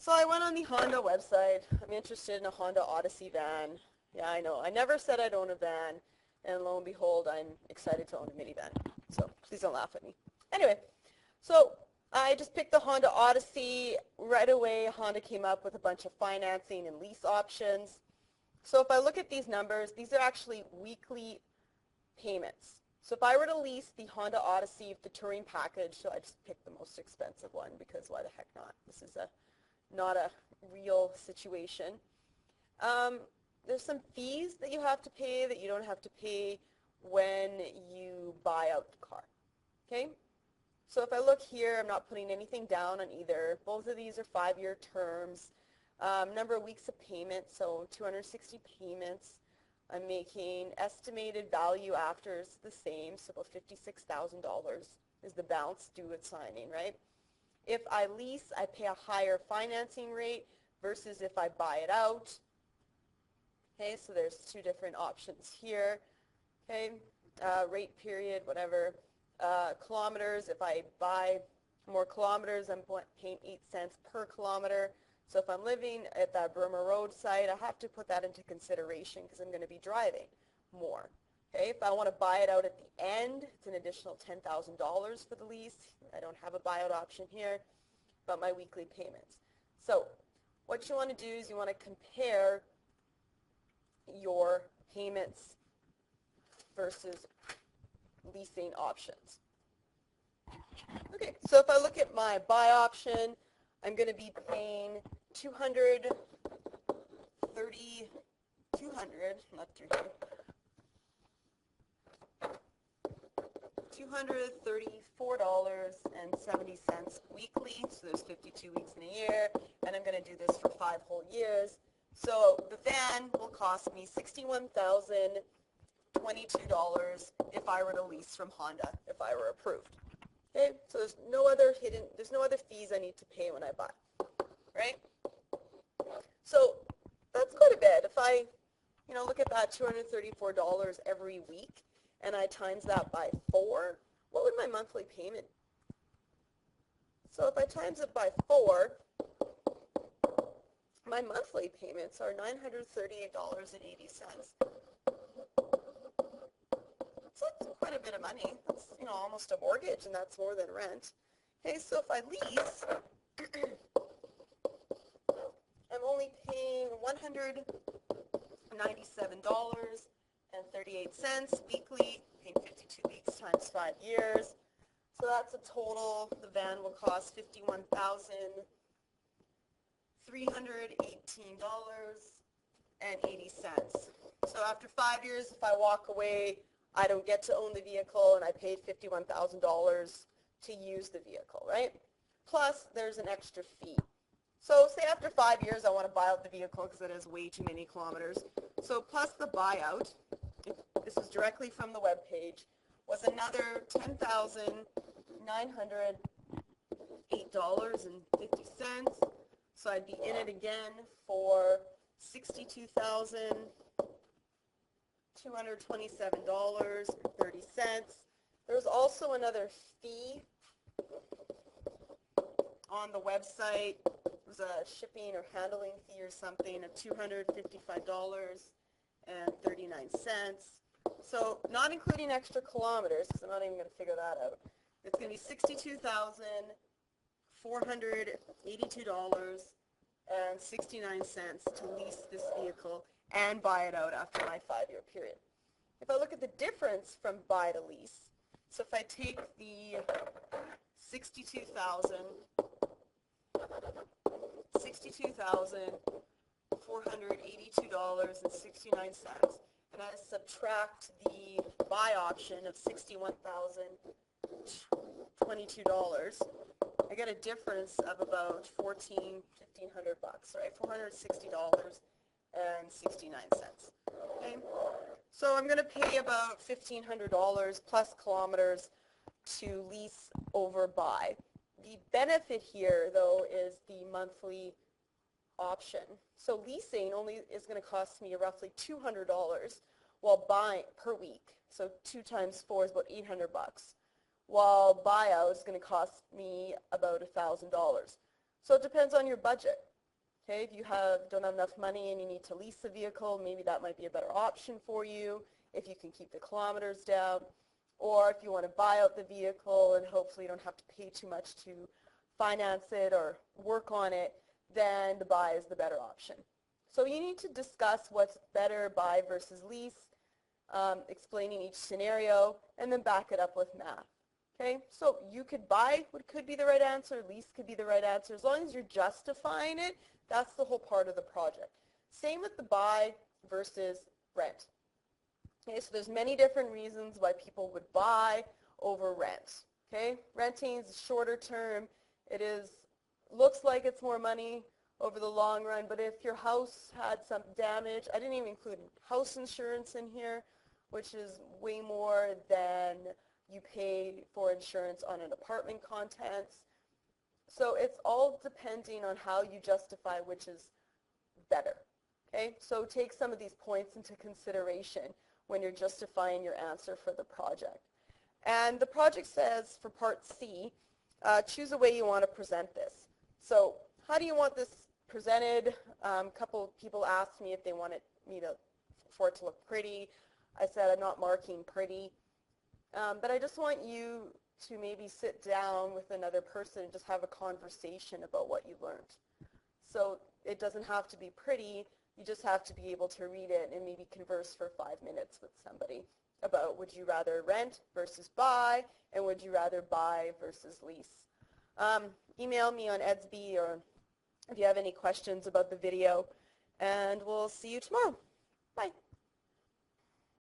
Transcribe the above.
So I went on the Honda website. I'm interested in a Honda Odyssey van. Yeah, I know. I never said I'd own a van, and lo and behold, I'm excited to own a minivan. So please don't laugh at me. Anyway, so I just picked the Honda Odyssey. Right away, Honda came up with a bunch of financing and lease options. So if I look at these numbers, these are actually weekly payments. So if I were to lease the Honda Odyssey with the touring package, so I just picked the most expensive one because why the heck not? This is not a real situation. There's some fees that you have to pay that you don't have to pay when you buy out the car. Okay? So if I look here, I'm not putting anything down on either. Both of these are 5-year terms. Number of weeks of payment, so 260 payments. I'm making estimated value after is the same, so about $56,000 is the balance due at signing, right? If I lease, I pay a higher financing rate versus if I buy it out. Okay, so there's two different options here. Okay, rate period, whatever. Kilometers, if I buy more kilometers, I'm paying 8 cents per kilometer. So if I'm living at that Burma Road site, I have to put that into consideration because I'm going to be driving more. Okay, if I want to buy it out at the end, it's an additional $10,000 for the lease. I don't have a buyout option here, but my weekly payments. So what you want to do is you want to compare your payments versus leasing options. Okay, so if I look at my buy option, I'm going to be paying $234 weekly, so there's 52 weeks in a year, and I'm going to do this for 5 whole years. So the van will cost me $61,022 if I were to lease from Honda, if I were approved. Okay, so there's no other fees I need to pay when I buy, right? So that's quite a bit. If I, look at that $234 every week, and I times that by 4, what would my monthly payment? So if I times it by 4, my monthly payments are $938.80. So that's quite a bit of money. That's, almost a mortgage, and that's more than rent. Okay, so if I lease, I'm only paying $197.38 weekly, paying 52 weeks times 5 years. So that's a total, the van will cost $51,318.80. So after 5 years, if I walk away, I don't get to own the vehicle, and I paid $51,000 to use the vehicle, right? Plus, there's an extra fee. So say after 5 years, I want to buy out the vehicle because it has way too many kilometers. So plus the buyout, this is directly from the webpage, was another $10,908.50. So I'd be in it again for $62,227.30. There's also another fee on the website. It was a shipping or handling fee or something of $255.39. So not including extra kilometers, because I'm not even going to figure that out. It's going to be $62,482.69 to lease this vehicle and buy it out after my 5-year period. If I look at the difference from buy to lease, so if I take the $62,482.69, and I subtract the buy option of $61,022, I get a difference of about $1,500, right? $460.69. Okay, so I'm going to pay about $1,500 plus kilometers to lease over buy. The benefit here, though, is the monthly option. So leasing only is going to cost me roughly $200 while buying per week. So 2 times 4 is about $800. While buyout is going to cost me about $1,000. So it depends on your budget. Okay, if you don't have enough money and you need to lease a vehicle, maybe that might be a better option for you if you can keep the kilometers down. Or if you want to buy out the vehicle and hopefully you don't have to pay too much to finance it or work on it, then the buy is the better option. So you need to discuss what's better, buy versus lease, explaining each scenario, and then back it up with math. Okay, so you could buy what could be the right answer, lease could be the right answer. As long as you're justifying it, that's the whole part of the project. Same with the buy versus rent. Okay, so there's many different reasons why people would buy over rent. Okay, renting is shorter term. It looks like it's more money over the long run, but if your house had some damage, I didn't even include house insurance in here, which is way more than you pay for insurance on an apartment contents. So it's all depending on how you justify which is better. Okay, so take some of these points into consideration when you're justifying your answer for the project. And the project says for part C, choose a way you want to present this. So how do you want this presented? A couple people asked me if they wanted for it to look pretty. I said I'm not marking pretty, but I just want you to maybe sit down with another person and just have a conversation about what you learned. So it doesn't have to be pretty. You just have to be able to read it and maybe converse for 5 minutes with somebody about would you rather rent versus buy, and would you rather buy versus lease. Email me on edsby or if you have any questions about the video, and we'll see you tomorrow.